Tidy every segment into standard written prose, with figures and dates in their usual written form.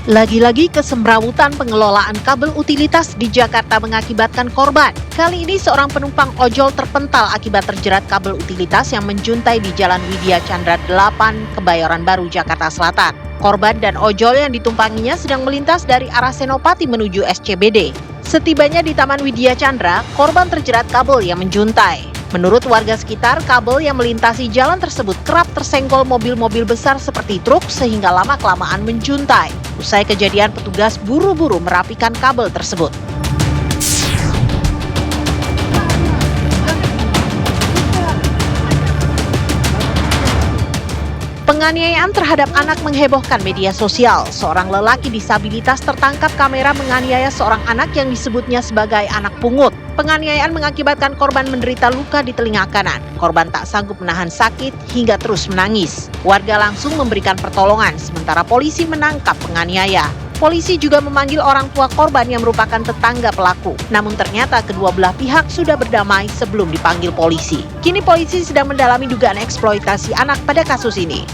Lagi-lagi kesemrawutan pengelolaan kabel utilitas di Jakarta mengakibatkan korban. Kali ini seorang penumpang ojol terpental akibat terjerat kabel utilitas yang menjuntai di Jalan Widya Chandra 8, Kebayoran Baru, Jakarta Selatan. Korban dan ojol yang ditumpanginya sedang melintas dari arah Senopati menuju SCBD. Setibanya di Taman Widya Chandra, korban terjerat kabel yang menjuntai. Menurut warga sekitar, kabel yang melintasi jalan tersebut kerap tersenggol mobil-mobil besar seperti truk sehingga lama-kelamaan menjuntai. Usai kejadian, petugas buru-buru merapikan kabel tersebut. Penganiayaan terhadap anak menghebohkan media sosial. Seorang lelaki disabilitas tertangkap kamera menganiaya seorang anak yang disebutnya sebagai anak pungut. Penganiayaan mengakibatkan korban menderita luka di telinga kanan. Korban tak sanggup menahan sakit hingga terus menangis. Warga langsung memberikan pertolongan, sementara polisi menangkap penganiaya. Polisi juga memanggil orang tua korban yang merupakan tetangga pelaku. Namun ternyata kedua belah pihak sudah berdamai sebelum dipanggil polisi. Kini polisi sedang mendalami dugaan eksploitasi anak pada kasus ini.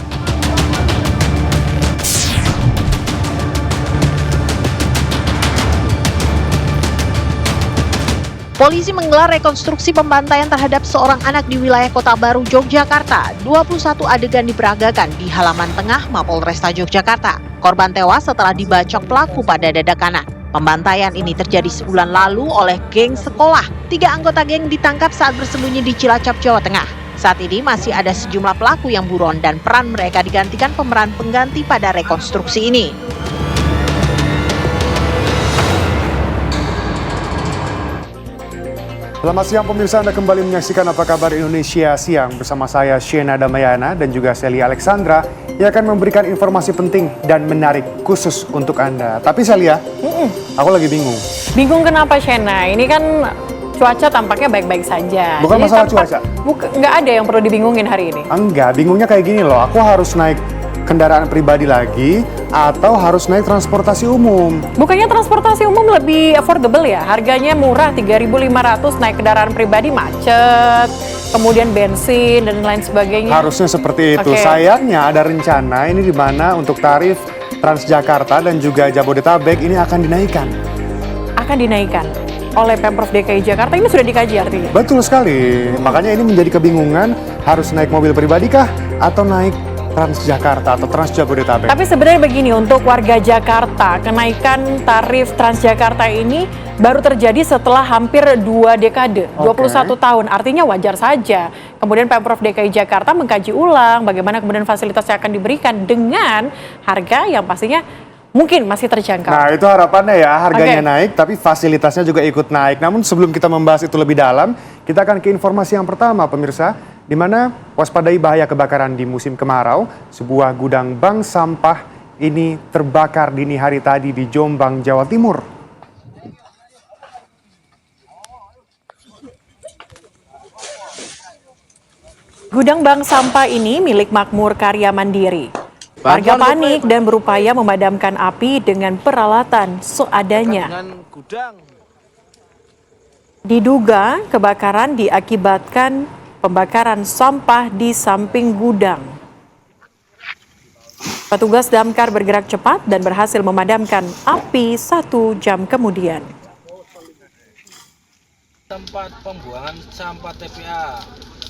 Polisi menggelar rekonstruksi pembantaian terhadap seorang anak di wilayah Kota Baru, Yogyakarta. 21 adegan diperagakan di halaman tengah Mapolresta Yogyakarta. Korban tewas setelah dibacok pelaku pada dada kanan. Pembantaian ini terjadi sebulan lalu oleh geng sekolah. 3 anggota geng ditangkap saat bersembunyi di Cilacap, Jawa Tengah. Saat ini masih ada sejumlah pelaku yang buron dan peran mereka digantikan pemeran pengganti pada rekonstruksi ini. Selamat siang pemirsa, Anda kembali menyaksikan Apa Kabar Indonesia Siang bersama saya Shena Damayana dan juga Sally Alexandra yang akan memberikan informasi penting dan menarik khusus untuk Anda. Tapi Sally ya, aku lagi bingung. Bingung kenapa Shena? Ini kan cuaca tampaknya baik-baik saja. Bukan jadi masalah cuaca? Nggak ada yang perlu dibingungin hari ini? Enggak, bingungnya kayak gini loh, aku harus naik kendaraan pribadi lagi atau harus naik transportasi umum. Bukannya transportasi umum lebih affordable ya? Harganya murah, 3.500, naik kendaraan pribadi macet, kemudian bensin dan lain sebagainya. Harusnya seperti itu. Okay. Sayangnya ada rencana ini di mana untuk tarif Transjakarta dan juga Jabodetabek ini akan dinaikkan. Akan dinaikkan oleh Pemprov DKI Jakarta, ini sudah dikaji artinya? Betul sekali, makanya ini menjadi kebingungan harus naik mobil pribadi kah atau naik Transjakarta atau Trans Jabodetabek. Tapi sebenarnya begini, untuk warga Jakarta, kenaikan tarif Transjakarta ini baru terjadi setelah hampir 2 dekade, 21 tahun. Artinya wajar saja. Kemudian Pemprov DKI Jakarta mengkaji ulang bagaimana kemudian fasilitas yang akan diberikan dengan harga yang pastinya mungkin masih terjangkau. Nah, itu harapannya ya, harganya naik tapi fasilitasnya juga ikut naik. Namun sebelum kita membahas itu lebih dalam, kita akan ke informasi yang pertama pemirsa, di mana waspadai bahaya kebakaran di musim kemarau. Sebuah gudang bank sampah ini terbakar dini hari tadi di Jombang, Jawa Timur. Gudang bank sampah ini milik Makmur Karya Mandiri. Warga panik dan berupaya memadamkan api dengan peralatan seadanya. Diduga kebakaran diakibatkan pembakaran sampah di samping gudang. Petugas damkar bergerak cepat dan berhasil memadamkan api 1 jam kemudian. Tempat pembuangan sampah TPA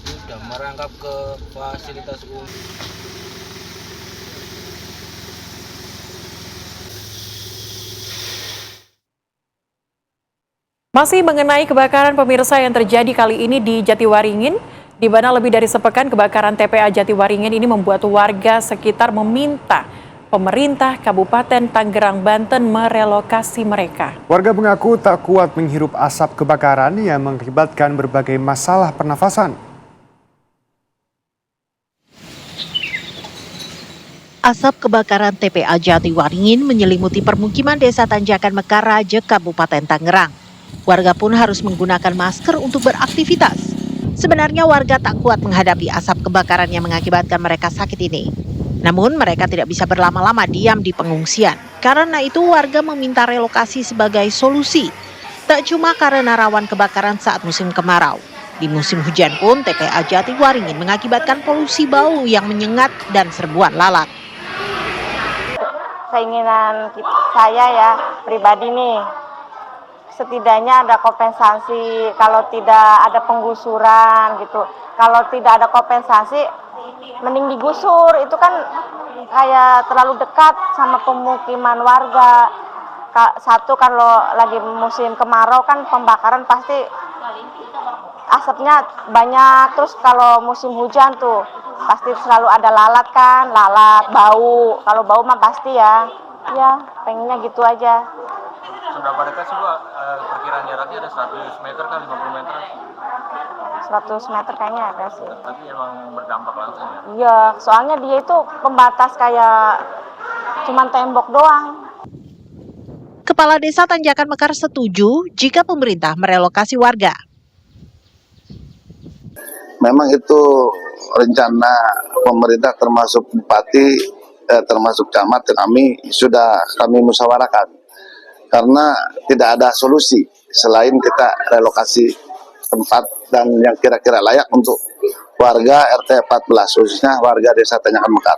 sudah merangkap ke fasilitas umum. Masih mengenai kebakaran pemirsa yang terjadi kali ini di Jatiwaringin, di mana lebih dari sepekan kebakaran TPA Jatiwaringin ini membuat warga sekitar meminta pemerintah Kabupaten Tangerang, Banten merelokasi mereka. Warga mengaku tak kuat menghirup asap kebakaran yang mengakibatkan berbagai masalah pernafasan. Asap kebakaran TPA Jatiwaringin menyelimuti permukiman Desa Tanjakan Mekaraje, Kabupaten Tangerang. Warga pun harus menggunakan masker untuk beraktivitas. Sebenarnya warga tak kuat menghadapi asap kebakaran yang mengakibatkan mereka sakit ini. Namun mereka tidak bisa berlama-lama diam di pengungsian. Karena itu warga meminta relokasi sebagai solusi. Tak cuma karena rawan kebakaran saat musim kemarau. Di musim hujan pun TPA Jatiwaringin mengakibatkan polusi bau yang menyengat dan serbuan lalat. keinginan saya ya pribadi nih, setidaknya ada kompensasi kalau tidak ada penggusuran gitu. Kalau tidak ada kompensasi, mending digusur. Itu kan kayak terlalu dekat sama pemukiman warga. Satu kalau lagi musim kemarau kan pembakaran pasti asapnya banyak. Terus kalau musim hujan tuh pasti selalu ada lalat kan, lalat, bau. Kalau bau mah pasti ya. Ya, pengennya gitu aja. Seberapa dekat sih Bu? Perkiraan jaraknya ada 100 meter kah 50 meter? 100 meter kayaknya ada sih. Tapi emang berdampak langsung ya? Iya, soalnya dia itu pembatas kayak cuman tembok doang. Kepala Desa Tanjakan Mekar setuju jika pemerintah merelokasi warga. Memang itu rencana pemerintah termasuk bupati, termasuk camat, kami musyawarahkan. Karena tidak ada solusi selain kita relokasi tempat dan yang kira-kira layak untuk warga RT 14, khususnya warga Desa Tanjakan Mekar.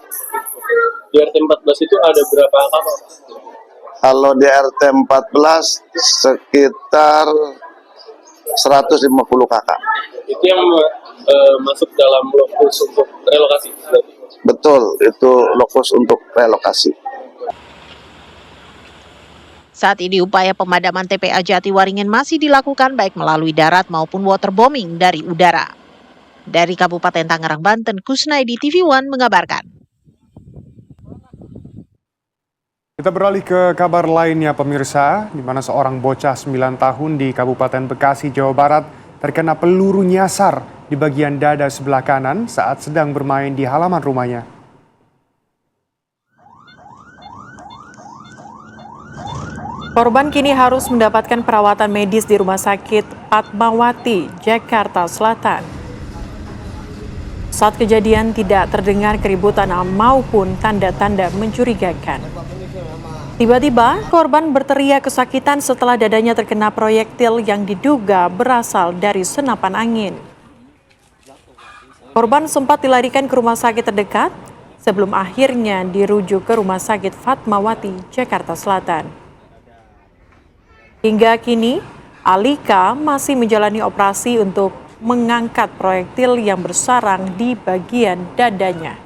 Di RT 14 itu ada berapa kakak? Kalau di RT 14 sekitar 150 kakak. Itu yang masuk dalam lokus untuk relokasi? Betul, itu lokus untuk relokasi. Saat ini upaya pemadaman TPA Jatiwaringin masih dilakukan baik melalui darat maupun waterbombing dari udara. Dari Kabupaten Tangerang, Banten, Kusnaidi TV One mengabarkan. Kita beralih ke kabar lainnya pemirsa, di mana seorang bocah 9 tahun di Kabupaten Bekasi, Jawa Barat terkena peluru nyasar di bagian dada sebelah kanan saat sedang bermain di halaman rumahnya. Korban kini harus mendapatkan perawatan medis di Rumah Sakit Fatmawati, Jakarta Selatan. Saat kejadian tidak terdengar keributan maupun tanda-tanda mencurigakan. Tiba-tiba korban berteriak kesakitan setelah dadanya terkena proyektil yang diduga berasal dari senapan angin. Korban sempat dilarikan ke rumah sakit terdekat sebelum akhirnya dirujuk ke Rumah Sakit Fatmawati, Jakarta Selatan. Hingga kini, Alika masih menjalani operasi untuk mengangkat proyektil yang bersarang di bagian dadanya.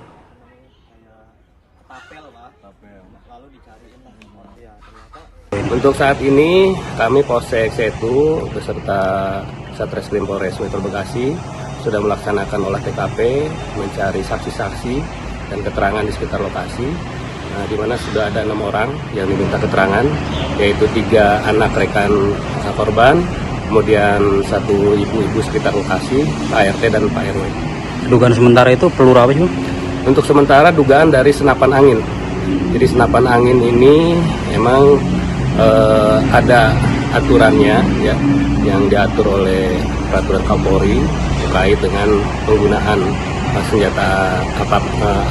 Untuk saat ini, kami Polsek Setu beserta Satreskrim Polres Metro Bekasi sudah melaksanakan olah TKP, mencari saksi-saksi dan keterangan di sekitar lokasi. Di mana sudah ada 6 orang yang diminta keterangan, yaitu 3 anak rekan korban, kemudian 1 ibu-ibu sekitar lokasi, Pak RT dan Pak RW. Dugaan sementara itu peluru apa sih? Untuk sementara dugaan dari senapan angin. Jadi senapan angin ini emang ada aturannya ya, yang diatur oleh peraturan Kapolri terkait dengan penggunaan senjata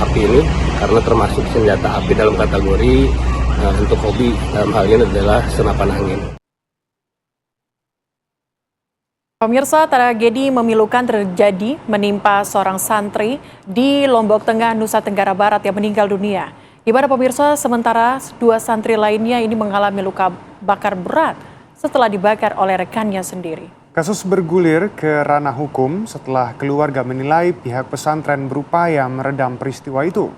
api ini, karena termasuk senjata api dalam kategori untuk hobi, dalam hal ini adalah senapan angin. Pemirsa, tragedi memilukan terjadi menimpa seorang santri di Lombok Tengah, Nusa Tenggara Barat yang meninggal dunia. Di mana pemirsa, sementara 2 santri lainnya ini mengalami luka bakar berat setelah dibakar oleh rekannya sendiri. Kasus bergulir ke ranah hukum setelah keluarga menilai pihak pesantren berupaya meredam peristiwa itu.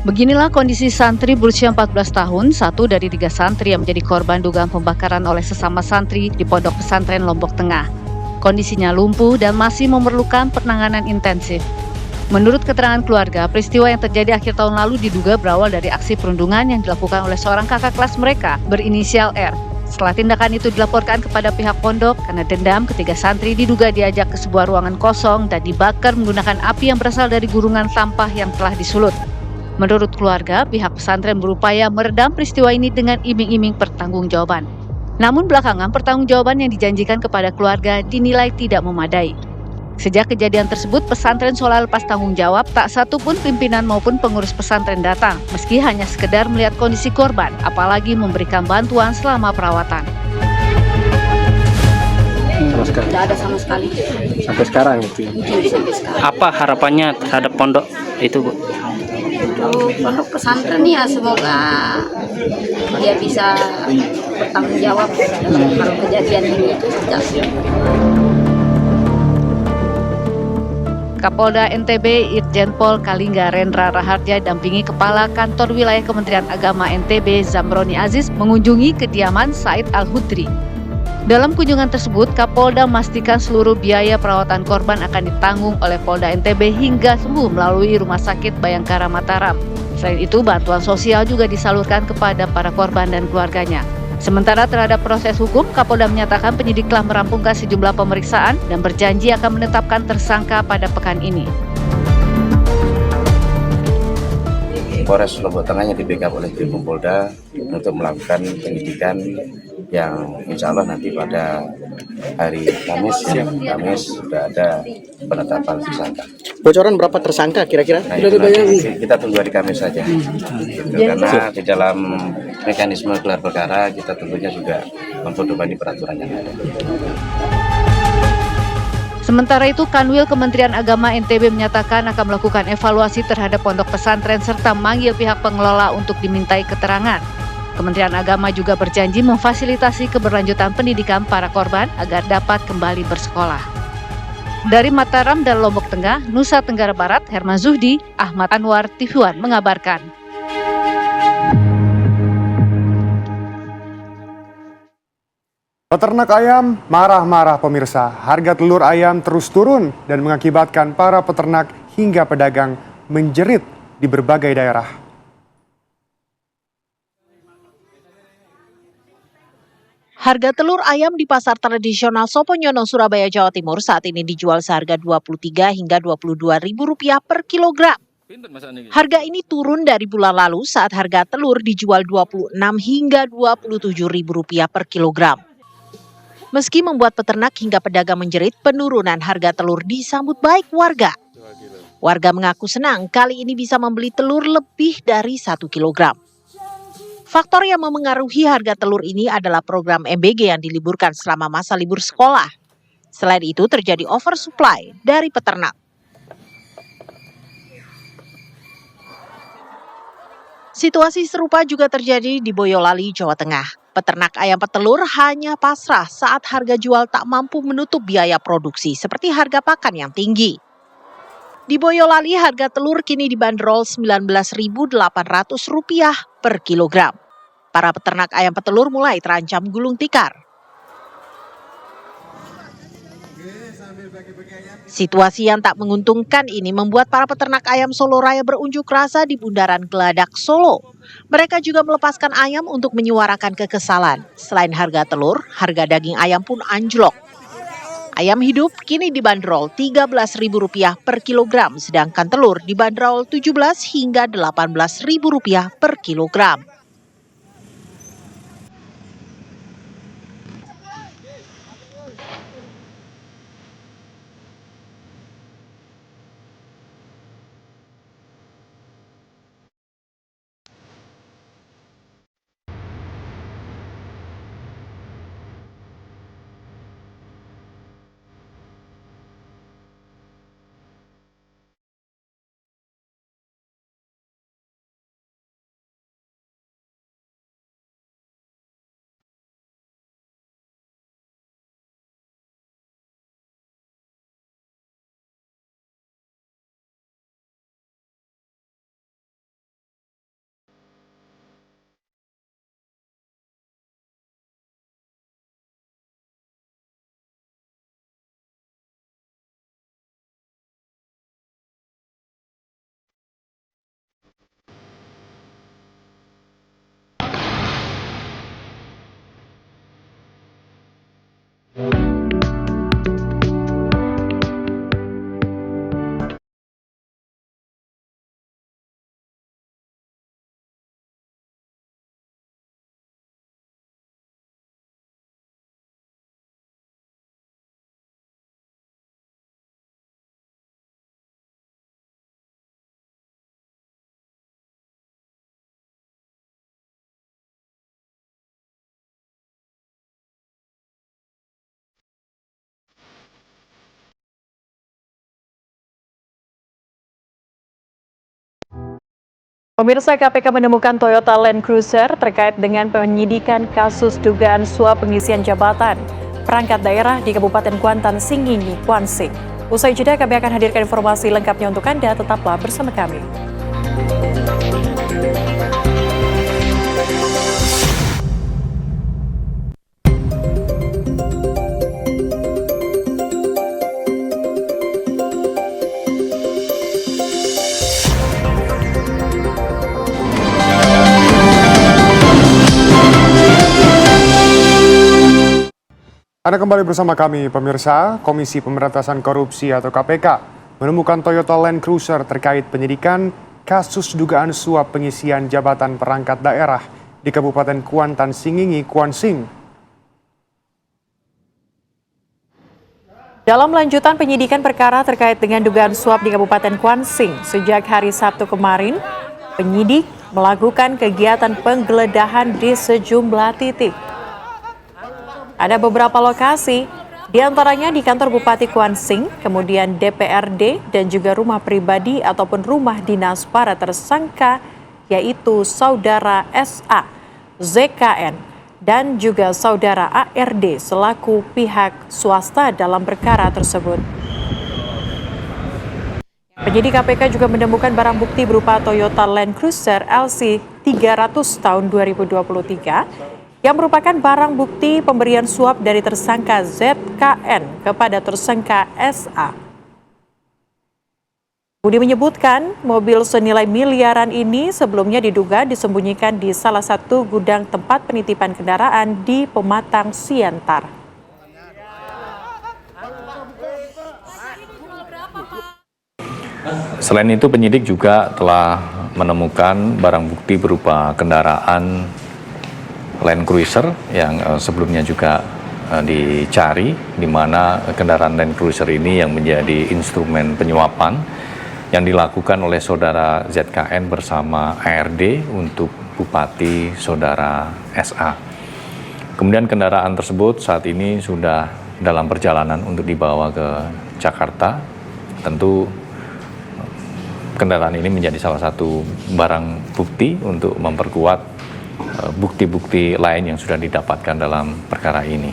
Beginilah kondisi santri berusia 14 tahun, satu dari 3 santri yang menjadi korban dugaan pembakaran oleh sesama santri di Pondok Pesantren Lombok Tengah. Kondisinya lumpuh dan masih memerlukan penanganan intensif. Menurut keterangan keluarga, peristiwa yang terjadi akhir tahun lalu diduga berawal dari aksi perundungan yang dilakukan oleh seorang kakak kelas mereka berinisial R. Setelah tindakan itu dilaporkan kepada pihak pondok, karena dendam, ketiga santri diduga diajak ke sebuah ruangan kosong dan dibakar menggunakan api yang berasal dari gurungan sampah yang telah disulut. Menurut keluarga, pihak pesantren berupaya meredam peristiwa ini dengan iming-iming pertanggungjawaban. Namun belakangan pertanggungjawaban yang dijanjikan kepada keluarga dinilai tidak memadai. Sejak kejadian tersebut, pesantren seolah lepas tanggung jawab, tak satu pun pimpinan maupun pengurus pesantren datang, meski hanya sekedar melihat kondisi korban, apalagi memberikan bantuan selama perawatan. sekali. Tidak ada sama sekali. Sampai sekarang itu. Sampai sekarang. Apa harapannya terhadap pondok itu, Bu? Untuk pondok pesantren ya semoga dia bisa bertanggung jawab dalam hal kejadian ini. Kapolda NTB Irjen Pol Kalingga Rendra Raharja dampingi Kepala Kantor Wilayah Kementerian Agama NTB Zamroni Aziz mengunjungi kediaman Said Al-Hudri. Dalam kunjungan tersebut, Kapolda memastikan seluruh biaya perawatan korban akan ditanggung oleh Polda NTB hingga sembuh melalui Rumah Sakit Bayangkara Mataram. Selain itu, bantuan sosial juga disalurkan kepada para korban dan keluarganya. Sementara terhadap proses hukum, Kapolda menyatakan penyidik telah merampungkan sejumlah pemeriksaan dan berjanji akan menetapkan tersangka pada pekan ini. Polres Lombok Tengahnya di backup oleh tim Polda untuk melakukan penyidikan yang insya Allah nanti pada hari Kamis sudah ada penetapan tersangka. Bocoran berapa tersangka kira-kira? Nah, kita tunggu hari Kamis saja. Gitu, karena di dalam mekanisme gelar perkara kita tentunya juga memperdomani peraturan yang ada. Sementara itu, Kanwil Kementerian Agama NTB menyatakan akan melakukan evaluasi terhadap pondok pesantren serta manggil pihak pengelola untuk dimintai keterangan. Kementerian Agama juga berjanji memfasilitasi keberlanjutan pendidikan para korban agar dapat kembali bersekolah. Dari Mataram dan Lombok Tengah, Nusa Tenggara Barat, Herman Zuhdi, Ahmad Anwar, TV One mengabarkan. Peternak ayam marah-marah pemirsa. Harga telur ayam terus turun dan mengakibatkan para peternak hingga pedagang menjerit di berbagai daerah. Harga telur ayam di pasar tradisional Soponyono, Surabaya, Jawa Timur saat ini dijual seharga Rp23 hingga Rp22.000 per kilogram. Harga ini turun dari bulan lalu saat harga telur dijual Rp26 hingga Rp27.000 per kilogram. Meski membuat peternak hingga pedagang menjerit, penurunan harga telur disambut baik warga. Warga mengaku senang kali ini bisa membeli telur lebih dari 1 kilogram. Faktor yang memengaruhi harga telur ini adalah program MBG yang diliburkan selama masa libur sekolah. Selain itu terjadi oversupply dari peternak. Situasi serupa juga terjadi di Boyolali, Jawa Tengah. Peternak ayam petelur hanya pasrah saat harga jual tak mampu menutup biaya produksi seperti harga pakan yang tinggi. Di Boyolali harga telur kini dibanderol Rp19.800 per kilogram. Para peternak ayam petelur mulai terancam gulung tikar. Situasi yang tak menguntungkan ini membuat para peternak ayam Solo Raya berunjuk rasa di Bundaran Geladak, Solo. Mereka juga melepaskan ayam untuk menyuarakan kekesalan. Selain harga telur, harga daging ayam pun anjlok. Ayam hidup kini dibanderol Rp13.000 per kilogram, sedangkan telur dibanderol Rp17 hingga Rp18.000 per kilogram. Pemirsa, KPK menemukan Toyota Land Cruiser terkait dengan penyidikan kasus dugaan suap pengisian jabatan perangkat daerah di Kabupaten Kuantan Singingi, Kuansing. Usai jeda, kami akan hadirkan informasi lengkapnya untuk Anda. Tetaplah bersama kami. Anda kembali bersama kami, pemirsa. Komisi Pemberantasan Korupsi atau KPK menemukan Toyota Land Cruiser terkait penyidikan kasus dugaan suap pengisian jabatan perangkat daerah di Kabupaten Kuantan Singingi, Kuansing. Dalam lanjutan penyidikan perkara terkait dengan dugaan suap di Kabupaten Kuansing, sejak hari Sabtu kemarin, penyidik melakukan kegiatan penggeledahan di sejumlah titik. Ada beberapa lokasi, diantaranya di kantor Bupati Kuansing, kemudian DPRD, dan juga rumah pribadi ataupun rumah dinas para tersangka, yaitu Saudara SA, ZKN, dan juga Saudara ARD selaku pihak swasta dalam perkara tersebut. Penyidik KPK juga menemukan barang bukti berupa Toyota Land Cruiser LC 300 tahun 2023 yang merupakan barang bukti pemberian suap dari tersangka ZKN kepada tersangka SA. Budi menyebutkan mobil senilai miliaran ini sebelumnya diduga disembunyikan di salah satu gudang tempat penitipan kendaraan di Pematang, Siantar. Selain itu, penyidik juga telah menemukan barang bukti berupa kendaraan Land Cruiser yang sebelumnya juga dicari, di mana kendaraan Land Cruiser ini yang menjadi instrumen penyuapan yang dilakukan oleh Saudara ZKN bersama ARD untuk Bupati Saudara SA. Kemudian kendaraan tersebut saat ini sudah dalam perjalanan untuk dibawa ke Jakarta. Tentu kendaraan ini menjadi salah satu barang bukti untuk memperkuat bukti-bukti lain yang sudah didapatkan dalam perkara ini.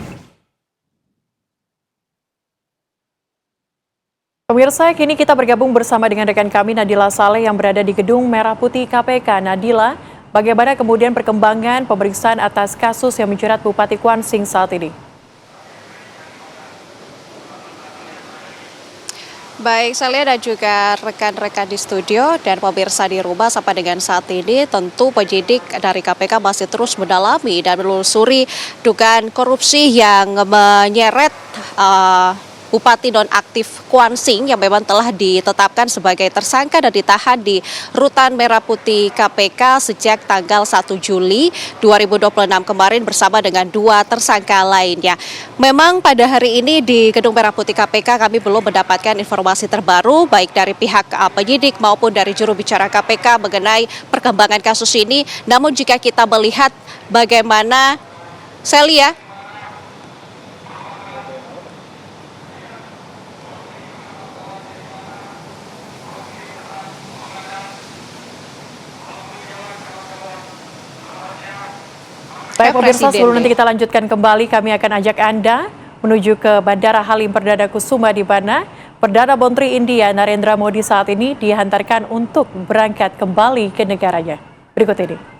Pemirsa, kini kita bergabung bersama dengan rekan kami Nadila Saleh yang berada di Gedung Merah Putih KPK. Nadila, bagaimana kemudian perkembangan pemeriksaan atas kasus yang menjerat Bupati Kuansing saat ini? Baik, saya dan juga rekan-rekan di studio dan pemirsa di rumah sampai dengan saat ini tentu penyidik dari KPK masih terus mendalami dan menelusuri dugaan korupsi yang menyeret Bupati nonaktif Kuansing yang memang telah ditetapkan sebagai tersangka dan ditahan di Rutan Merah Putih KPK sejak tanggal 1 Juli 2026 kemarin bersama dengan 2 tersangka lainnya. Memang pada hari ini di Gedung Merah Putih KPK kami belum mendapatkan informasi terbaru baik dari pihak penyidik maupun dari juru bicara KPK mengenai perkembangan kasus ini. Namun jika kita melihat bagaimana Celia, Baik pemirsa, sebelum nanti kita lanjutkan kembali, kami akan ajak Anda menuju ke Bandara Halim Perdana Kusuma di mana Perdana Menteri India Narendra Modi saat ini dihantarkan untuk berangkat kembali ke negaranya. Berikut ini.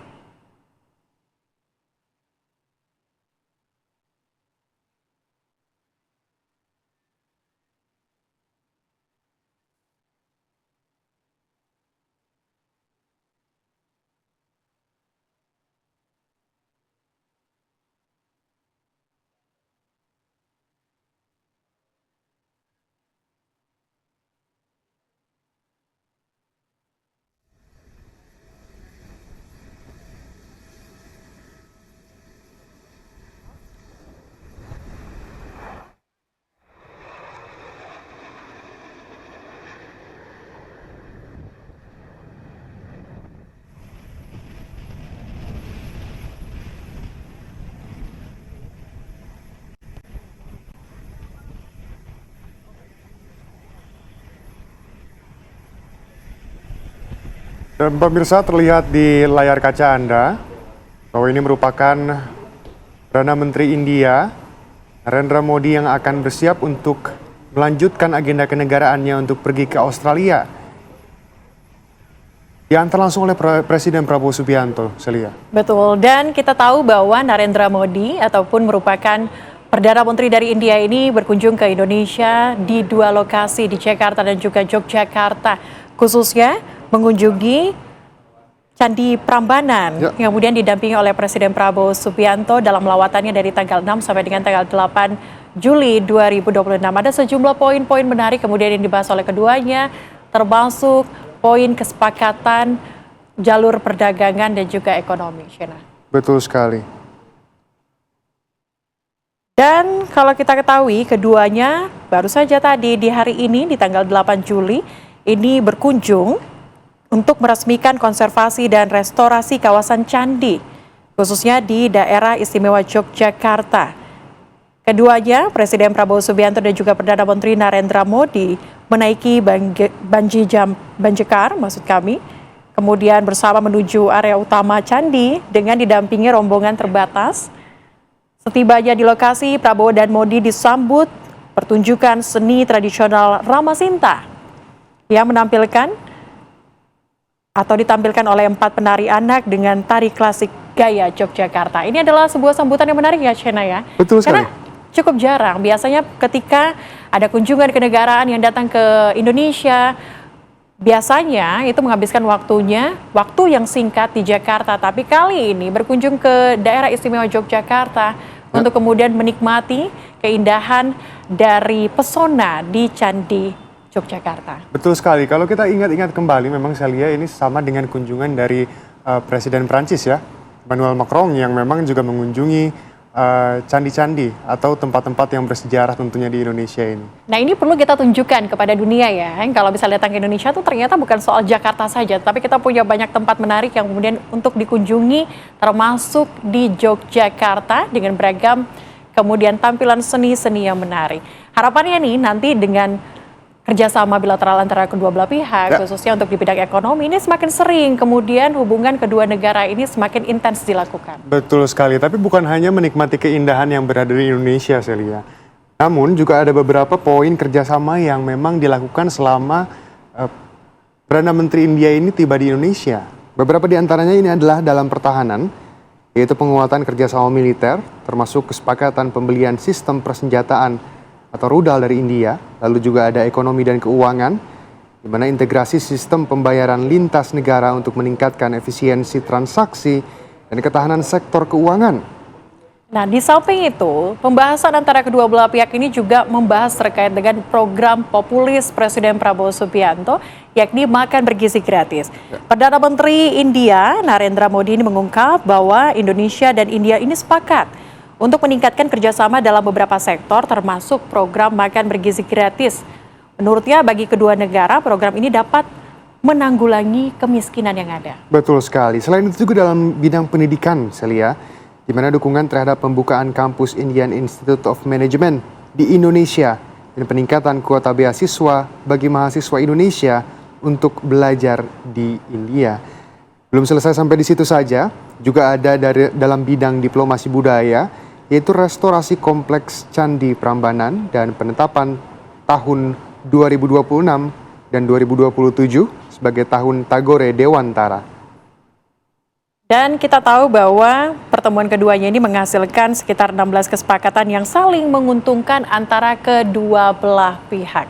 Dan pemirsa, terlihat di layar kaca Anda bahwa ini merupakan Perdana Menteri India Narendra Modi yang akan bersiap untuk melanjutkan agenda kenegaraannya untuk pergi ke Australia. Diantar langsung oleh Presiden Prabowo Subianto, Celia. Betul, dan kita tahu bahwa Narendra Modi ataupun merupakan Perdana Menteri dari India ini berkunjung ke Indonesia di dua lokasi di Jakarta dan juga Yogyakarta, khususnya mengunjungi Candi Prambanan, yang kemudian didampingi oleh Presiden Prabowo Subianto dalam lawatannya dari tanggal 6 sampai dengan tanggal 8 Juli 2026. Ada sejumlah poin-poin menarik kemudian yang dibahas oleh keduanya, termasuk poin kesepakatan jalur perdagangan dan juga ekonomi. Shena. Betul sekali. Dan kalau kita ketahui keduanya baru saja tadi di hari ini di tanggal 8 Juli ini berkunjung untuk meresmikan konservasi dan restorasi kawasan candi, khususnya di daerah istimewa Yogyakarta. Keduanya, Presiden Prabowo Subianto dan juga Perdana Menteri Narendra Modi menaiki banjekar, kemudian bersama menuju area utama candi dengan didampingi rombongan terbatas. Setibanya di lokasi, Prabowo dan Modi disambut pertunjukan seni tradisional Ramasinta yang ditampilkan oleh 4 penari anak dengan tari klasik gaya Yogyakarta. Ini adalah sebuah sambutan yang menarik ya, Shena ya. Betul sekali. Karena cukup jarang, biasanya ketika ada kunjungan kenegaraan yang datang ke Indonesia, biasanya itu menghabiskan waktu yang singkat di Jakarta. Tapi kali ini berkunjung ke daerah istimewa Yogyakarta untuk kemudian menikmati keindahan dari pesona di Candi Yogyakarta. Betul sekali. Kalau kita ingat-ingat kembali, memang saya lihat ini sama dengan kunjungan dari Presiden Prancis ya, Emmanuel Macron, yang memang juga mengunjungi candi-candi atau tempat-tempat yang bersejarah tentunya di Indonesia ini. Nah, ini perlu kita tunjukkan kepada dunia ya. Kalau bisa datang ke Indonesia tuh ternyata bukan soal Jakarta saja, tapi kita punya banyak tempat menarik yang kemudian untuk dikunjungi, termasuk di Yogyakarta dengan beragam kemudian tampilan seni-seni yang menarik. Harapannya nih nanti dengan kerjasama bilateral antara kedua belah pihak, khususnya untuk di bidang ekonomi, ini semakin sering, kemudian hubungan kedua negara ini semakin intens dilakukan. Betul sekali, tapi bukan hanya menikmati keindahan yang berada di Indonesia, Celia. Namun juga ada beberapa poin kerjasama yang memang dilakukan selama Perdana Menteri India ini tiba di Indonesia. Beberapa di antaranya ini adalah dalam pertahanan, yaitu penguatan kerjasama militer, termasuk kesepakatan pembelian sistem persenjataan atau rudal dari India, lalu juga ada ekonomi dan keuangan, di mana integrasi sistem pembayaran lintas negara untuk meningkatkan efisiensi transaksi dan ketahanan sektor keuangan. Nah, di samping itu, pembahasan antara kedua belah pihak ini juga membahas terkait dengan program populis Presiden Prabowo Subianto, yakni makan bergizi gratis. Perdana Menteri India, Narendra Modi ini mengungkap bahwa Indonesia dan India ini sepakat untuk meningkatkan kerjasama dalam beberapa sektor termasuk program makan bergizi gratis. Menurutnya bagi kedua negara program ini dapat menanggulangi kemiskinan yang ada. Betul sekali. Selain itu juga dalam bidang pendidikan, Celia, di mana dukungan terhadap pembukaan kampus Indian Institute of Management di Indonesia dan peningkatan kuota beasiswa bagi mahasiswa Indonesia untuk belajar di India. Belum selesai sampai di situ saja, juga ada dalam bidang diplomasi budaya, yaitu restorasi kompleks Candi Prambanan dan penetapan tahun 2026 dan 2027 sebagai tahun Tagore Dewantara. Dan kita tahu bahwa pertemuan keduanya ini menghasilkan sekitar 16 kesepakatan yang saling menguntungkan antara kedua belah pihak.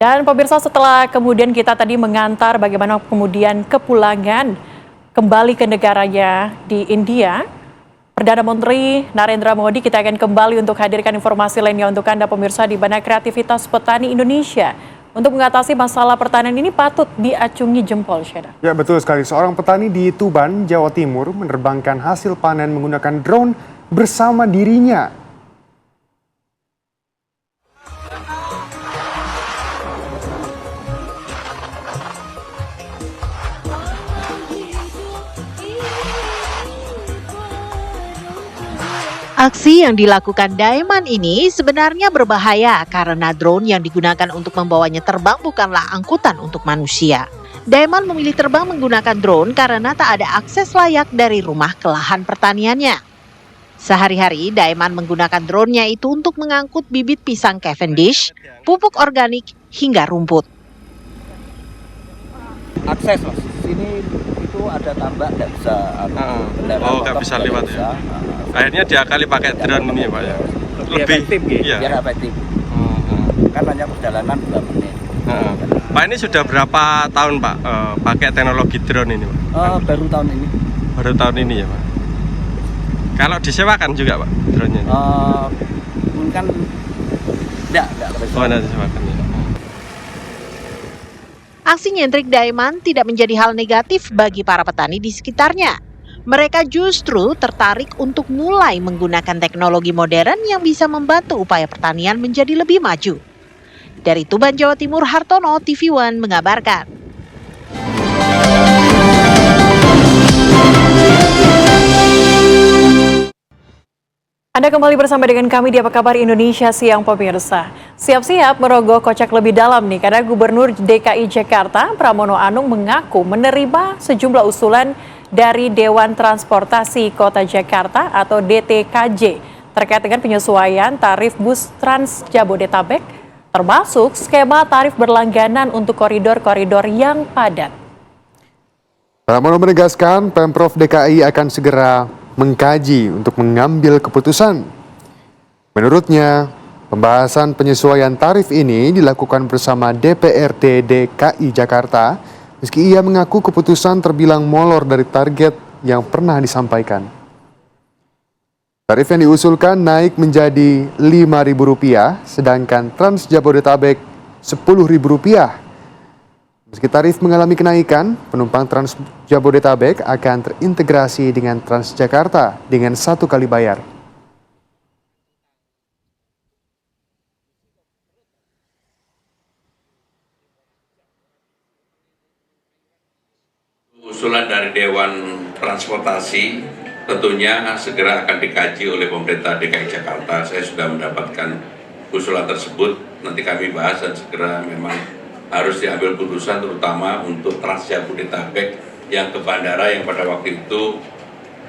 Dan pemirsa, setelah kemudian kita tadi mengantar bagaimana kemudian kepulangan kembali ke negaranya di India, Perdana Menteri Narendra Modi, kita akan kembali untuk hadirkan informasi lainnya untuk Anda pemirsa, di mana kreativitas petani Indonesia untuk mengatasi masalah pertanian ini patut diacungi jempol, Syeda. Ya, betul sekali. Seorang petani di Tuban, Jawa Timur menerbangkan hasil panen menggunakan drone bersama dirinya. Aksi yang dilakukan Daiman ini sebenarnya berbahaya karena drone yang digunakan untuk membawanya terbang bukanlah angkutan untuk manusia. Daiman memilih terbang menggunakan drone karena tak ada akses layak dari rumah ke lahan pertaniannya. Sehari-hari Daiman menggunakan drone-nya itu untuk mengangkut bibit pisang Cavendish, pupuk organik, hingga rumput. Akses mas, sini itu ada tambak nggak bisa. Nggak bisa lewat ya. Akhirnya diakali pakai drone ini ya Pak ya. Lebih efektif gitu. Iya. Biar efektif. Kan hanya perjalanan 2 menit. Pak ini sudah berapa tahun Pak pakai teknologi drone ini Pak? Baru tahun ini. Baru tahun ini ya Pak. Kalau disewakan juga Pak drone-nya? Kan enggak disewakan ya. Aksi nyentrik Daiman tidak menjadi hal negatif bagi para petani di sekitarnya. Mereka justru tertarik untuk mulai menggunakan teknologi modern yang bisa membantu upaya pertanian menjadi lebih maju. Dari Tuban, Jawa Timur, Hartono, TV One mengabarkan. Anda kembali bersama dengan kami di Apa Kabar Indonesia Siang pemirsa. Siap-siap merogoh kocek lebih dalam nih karena Gubernur DKI Jakarta Pramono Anung mengaku menerima sejumlah usulan dari Dewan Transportasi Kota Jakarta atau DTKJ terkait dengan penyesuaian tarif bus Trans Jabodetabek termasuk skema tarif berlangganan untuk koridor-koridor yang padat. Pramono menegaskan Pemprov DKI akan segera mengkaji untuk mengambil keputusan. Menurutnya, pembahasan penyesuaian tarif ini dilakukan bersama DPRD DKI Jakarta, meski ia mengaku keputusan terbilang molor dari target yang pernah disampaikan. Tarif yang diusulkan naik menjadi Rp5.000, sedangkan Trans Jabodetabek Rp10.000. Meski tarif mengalami kenaikan, penumpang Trans Jabodetabek akan terintegrasi dengan Transjakarta dengan 1 kali bayar. Usulan dari Dewan Transportasi tentunya segera akan dikaji oleh pemerintah DKI Jakarta. Saya sudah mendapatkan usulan tersebut, nanti kami bahas dan segera memang harus diambil keputusan terutama untuk Trans Jabodetabek yang ke bandara yang pada waktu itu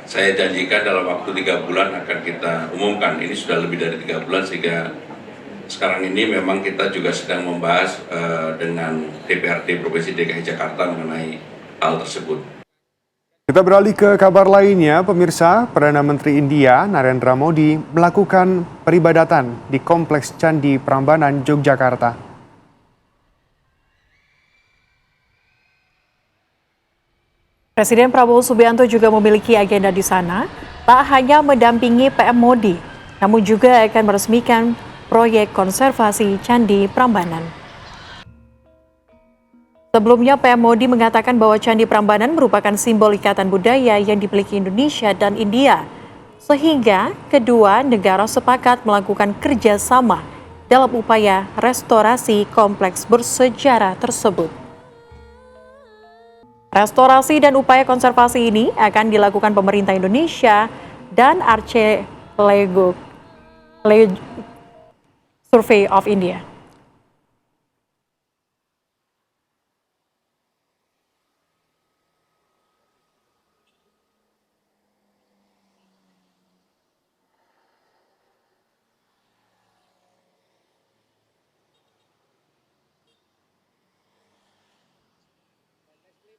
saya janjikan dalam waktu 3 bulan akan kita umumkan. Ini sudah lebih dari 3 bulan sehingga sekarang ini memang kita juga sedang membahas dengan DPRD Provinsi DKI Jakarta mengenai hal tersebut. Kita beralih ke kabar lainnya, pemirsa. Perdana Menteri India Narendra Modi melakukan peribadatan di Kompleks Candi Prambanan, Yogyakarta. Presiden Prabowo Subianto juga memiliki agenda di sana, tak hanya mendampingi PM Modi, namun juga akan meresmikan proyek konservasi Candi Prambanan. Sebelumnya PM Modi mengatakan bahwa Candi Prambanan merupakan simbol ikatan budaya yang dimiliki Indonesia dan India, sehingga kedua negara sepakat melakukan kerjasama dalam upaya restorasi kompleks bersejarah tersebut. Restorasi dan upaya konservasi ini akan dilakukan pemerintah Indonesia dan Archaeological Survey of India.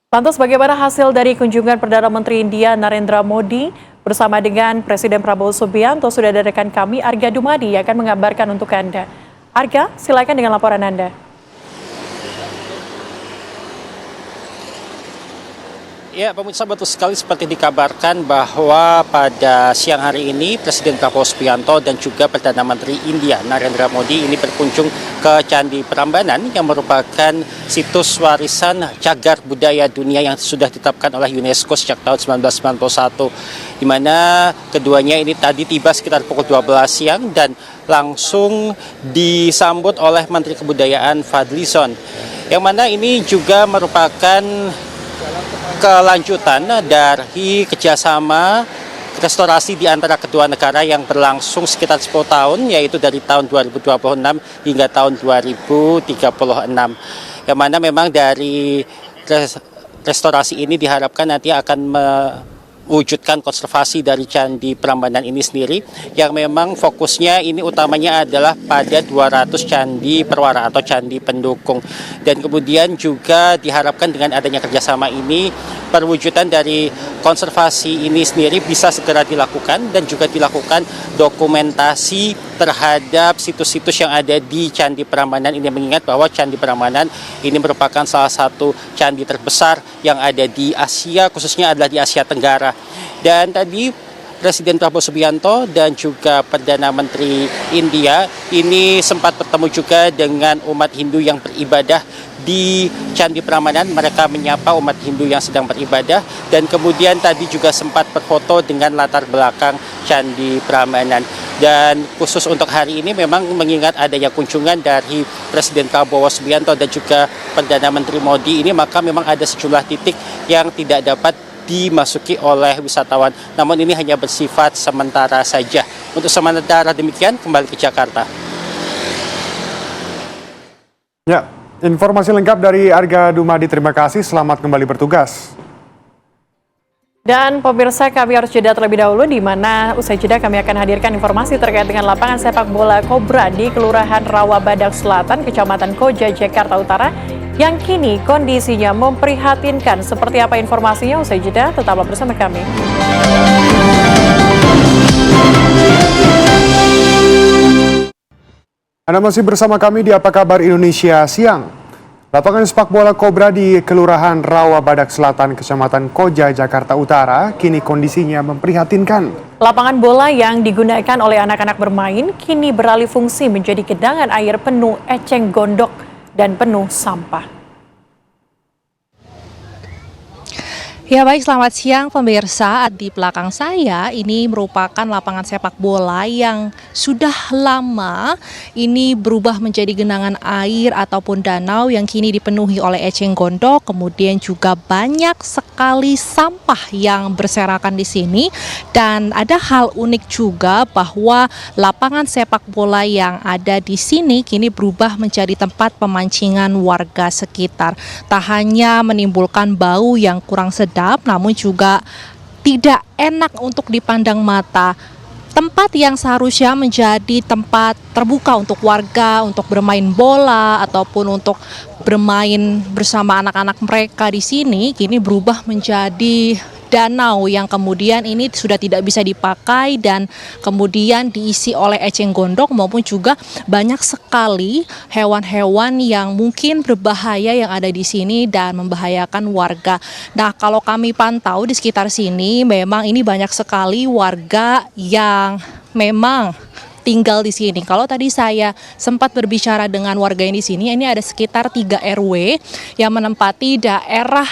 Lantas bagaimana hasil dari kunjungan Perdana Menteri India Narendra Modi bersama dengan Presiden Prabowo Subianto? Sudah ada rekan kami Arga Dumadi yang akan mengabarkan untuk Anda. Arga, silakan dengan laporan Anda. Ya, pemirsa, betul sekali seperti dikabarkan bahwa pada siang hari ini Presiden Prabowo Subianto dan juga Perdana Menteri India Narendra Modi ini berkunjung ke Candi Prambanan yang merupakan situs warisan cagar budaya dunia yang sudah ditetapkan oleh UNESCO sejak tahun 1991, di mana keduanya ini tadi tiba sekitar pukul 12 siang dan langsung disambut oleh Menteri Kebudayaan Fadlizon, yang mana ini juga merupakan kelanjutan dari kerjasama restorasi di antara kedua negara yang berlangsung sekitar 10 tahun, yaitu dari tahun 2026 hingga tahun 2036. Yang mana memang dari restorasi ini diharapkan nanti akan mewujudkan konservasi dari Candi Prambanan ini sendiri, yang memang fokusnya ini utamanya adalah pada 200 candi perwara atau candi pendukung. Dan kemudian juga diharapkan dengan adanya kerjasama ini, perwujudan dari konservasi ini sendiri bisa segera dilakukan dan juga dilakukan dokumentasi terhadap situs-situs yang ada di Candi Prambanan ini, mengingat bahwa Candi Prambanan ini merupakan salah satu candi terbesar yang ada di Asia, khususnya adalah di Asia Tenggara. Dan tadi Presiden Prabowo Subianto dan juga Perdana Menteri India ini sempat bertemu juga dengan umat Hindu yang beribadah di Candi Prambanan. Mereka menyapa umat Hindu yang sedang beribadah dan kemudian tadi juga sempat berfoto dengan latar belakang Candi Prambanan. Dan khusus untuk hari ini memang mengingat adanya kunjungan dari Presiden Prabowo Subianto dan juga Perdana Menteri Modi ini, maka memang ada sejumlah titik yang tidak dapat dimasuki oleh wisatawan. Namun ini hanya bersifat sementara saja. Untuk sementara demikian, kembali ke Jakarta. Ya, informasi lengkap dari Arga Dumadi. Terima kasih, selamat kembali bertugas. Dan pemirsa, kami harus jeda terlebih dahulu, di mana usai jeda kami akan hadirkan informasi terkait dengan lapangan sepak bola Kobra di Kelurahan Rawabadak Selatan, Kecamatan Koja, Jakarta Utara, yang kini kondisinya memprihatinkan. Seperti apa informasinya usai jeda, tetaplah bersama kami. Anda masih bersama kami di Apa Kabar Indonesia Siang. Lapangan sepak bola Kobra di Kelurahan Rawabadak Selatan, Kecamatan Koja, Jakarta Utara, kini kondisinya memprihatinkan. Lapangan bola yang digunakan oleh anak-anak bermain kini beralih fungsi menjadi gedangan air penuh eceng gondok dan penuh sampah. Ya baik, selamat siang pemirsa. Di belakang saya ini merupakan lapangan sepak bola yang sudah lama ini berubah menjadi genangan air ataupun danau yang kini dipenuhi oleh eceng gondok, kemudian juga banyak sekali sampah yang berserakan di sini. Dan ada hal unik juga bahwa lapangan sepak bola yang ada di sini kini berubah menjadi tempat pemancingan warga sekitar. Tak hanya menimbulkan bau yang kurang sedap, namun juga tidak enak untuk dipandang mata. Tempat yang seharusnya menjadi tempat terbuka untuk warga untuk bermain bola ataupun untuk bermain bersama anak-anak mereka di sini kini berubah menjadi danau yang kemudian ini sudah tidak bisa dipakai dan kemudian diisi oleh eceng gondok maupun juga banyak sekali hewan-hewan yang mungkin berbahaya yang ada di sini dan membahayakan warga. Nah, kalau kami pantau di sekitar sini memang ini banyak sekali warga yang memang tinggal di sini. Kalau tadi saya sempat berbicara dengan warga yang di sini, ini ada sekitar 3 RW yang menempati daerah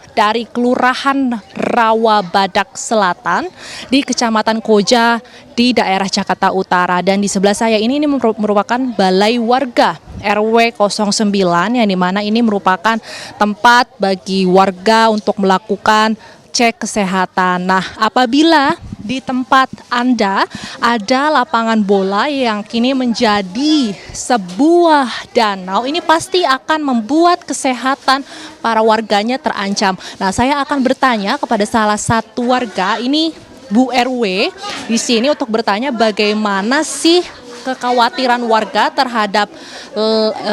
dari Kelurahan Rawabadak Selatan di Kecamatan Koja di daerah Jakarta Utara. Dan di sebelah saya ini merupakan balai warga RW 09 yang dimana ini merupakan tempat bagi warga untuk melakukan cek kesehatan. Nah, apabila di tempat Anda ada lapangan bola yang kini menjadi sebuah danau, ini pasti akan membuat kesehatan para warganya terancam. Nah, saya akan bertanya kepada salah satu warga, ini Bu RW di sini untuk bertanya bagaimana sih kekhawatiran warga terhadap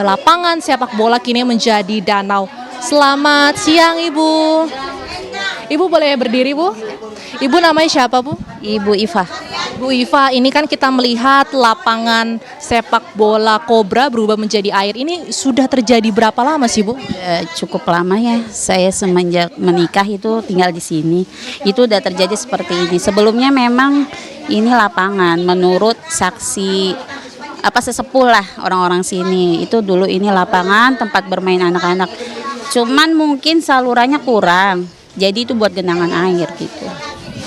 lapangan sepak bola kini menjadi danau. Selamat siang, Ibu. Ibu boleh berdiri, Bu? Ibu namanya siapa, Bu? Ibu Iva. Bu Iva, ini kan kita melihat lapangan sepak bola Kobra berubah menjadi air. Ini sudah terjadi berapa lama sih, Bu? Cukup lama ya. Saya semenjak menikah itu tinggal di sini. Itu udah terjadi seperti ini. Sebelumnya memang ini lapangan. Menurut saksi sesepuh lah orang-orang sini. Itu dulu ini lapangan tempat bermain anak-anak. Cuman mungkin salurannya kurang. Jadi itu buat genangan air gitu.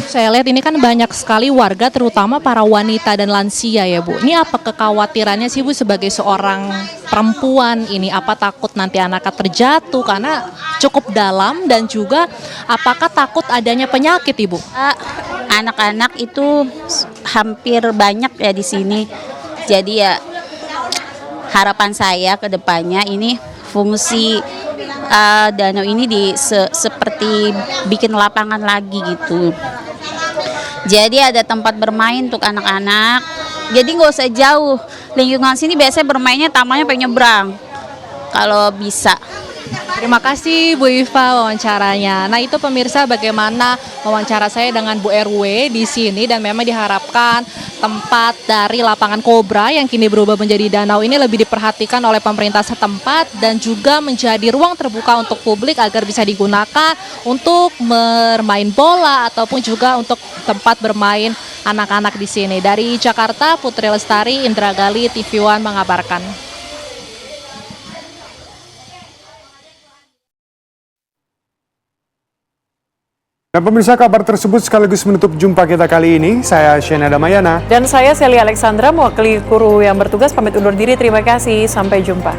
Saya lihat ini kan banyak sekali warga terutama para wanita dan lansia ya, Bu. Ini apa kekhawatirannya sih, Bu, sebagai seorang perempuan ini? Apa takut nanti anaknya terjatuh karena cukup dalam dan juga apakah takut adanya penyakit, Ibu? anak-anak itu hampir banyak ya di sini. Jadi ya harapan saya ke depannya ini fungsi danau ini seperti bikin lapangan lagi gitu. Jadi ada tempat bermain untuk anak-anak. Jadi nggak usah jauh. Lingkungan sini biasanya bermainnya tamannya pengen nyebrang. Kalau bisa. Terima kasih Bu Iva wawancaranya. Nah itu pemirsa bagaimana wawancara saya dengan Bu RW di sini dan memang diharapkan tempat dari lapangan Kobra yang kini berubah menjadi danau ini lebih diperhatikan oleh pemerintah setempat dan juga menjadi ruang terbuka untuk publik agar bisa digunakan untuk bermain bola ataupun juga untuk tempat bermain anak-anak di sini. Dari Jakarta, Putri Lestari, Indra Gali, TV One mengabarkan. Dan pemirsa, kabar tersebut sekaligus menutup jumpa kita kali ini. Saya Shena Damayana. Dan saya Celia Alexandra, mewakili kru yang bertugas pamit undur diri. Terima kasih, sampai jumpa.